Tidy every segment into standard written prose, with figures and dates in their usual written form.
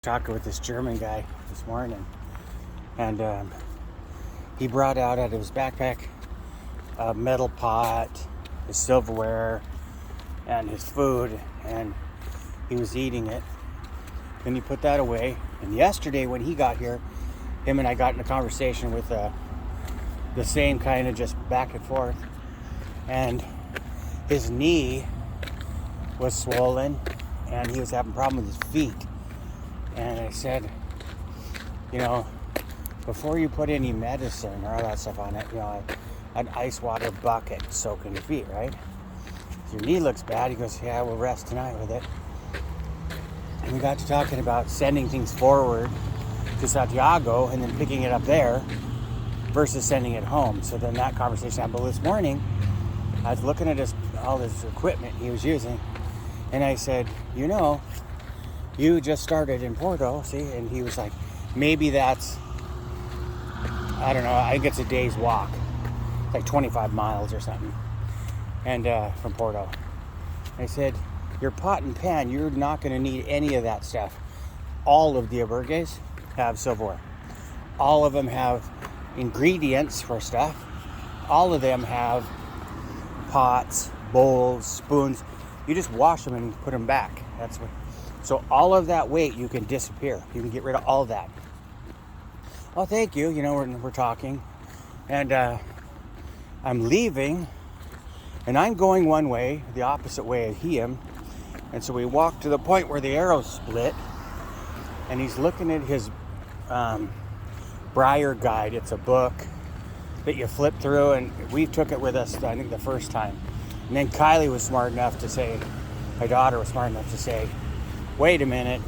talking with this German guy this morning, and he brought out of his backpack a metal pot, his silverware, and his food, and he was eating it. Then he put that away. And yesterday when he got here, him and I got in a conversation with the same kind of just back and forth, and his knee was swollen and he was having problems with his feet. And I said, before you put any medicine or all that stuff on it, an ice water bucket soaking your feet, right? Your knee looks bad. He goes, yeah, we'll rest tonight with it. And we got to talking about sending things forward to Santiago and then picking it up there versus sending it home. So then that conversation happened. But this morning, I was looking at all this equipment he was using, and I said, you just started in Porto, see? And he was like, maybe that's, I don't know, I think it's a day's walk. It's like 25 miles or something, and from Porto. I said, your pot and pan, you're not going to need any of that stuff. All of the albergues have silverware. All of them have ingredients for stuff. All of them have pots, bowls, spoons. You just wash them and put them back. So all of that weight you can disappear. You can get rid of all of that. Oh, thank you. We're talking, and I'm leaving, and I'm going one way, the opposite way of him. And so we walk to the point where the arrow split, and he's looking at his Briar Guide. It's a book that you flip through, and we took it with us, I think, the first time. And then Kylie was smart enough to say, my daughter was smart enough to say, wait a minute,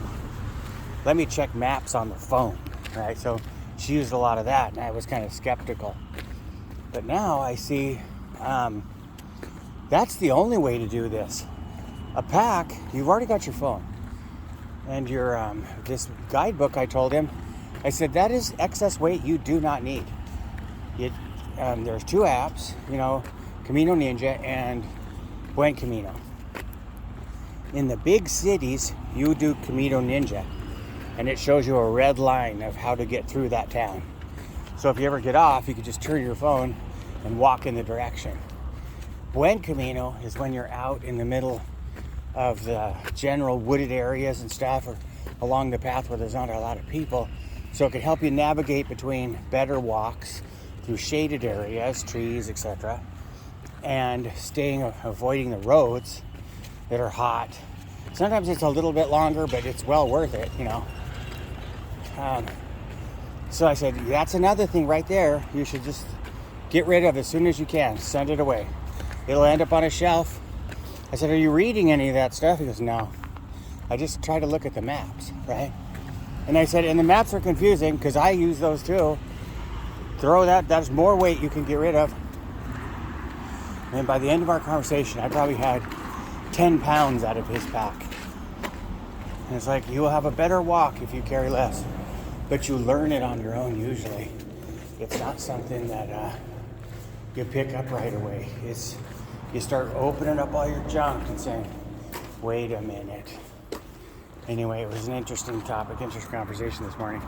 let me check maps on the phone, right? So she used a lot of that, and I was kind of skeptical. But now I see that's the only way to do this. A pack, you've already got your phone. And your this guidebook, I told him, I said, that is excess weight you do not need. There's two apps, Camino Ninja and Buen Camino. In the big cities, you do Camino Ninja, and it shows you a red line of how to get through that town. So if you ever get off, you can just turn your phone and walk in the direction. Buen Camino is when you're out in the middle of the general wooded areas and stuff, or along the path where there's not a lot of people. So it can help you navigate between better walks through shaded areas, trees, etc., and avoiding the roads that are hot. Sometimes it's a little bit longer, but it's well worth it, So I said, that's another thing right there. You should just get rid of as soon as you can. Send it away. It'll end up on a shelf. I said, are you reading any of that stuff? He goes, no. I just try to look at the maps, right? And I said, and the maps are confusing because I use those too. Throw that's more weight you can get rid of. And by the end of our conversation, I probably had 10 pounds out of his pack. And it's like, you will have a better walk if you carry less. But you learn it on your own usually. It's not something that you pick up right away. You start opening up all your junk and saying, wait a minute. Anyway, it was an interesting topic, interesting conversation this morning.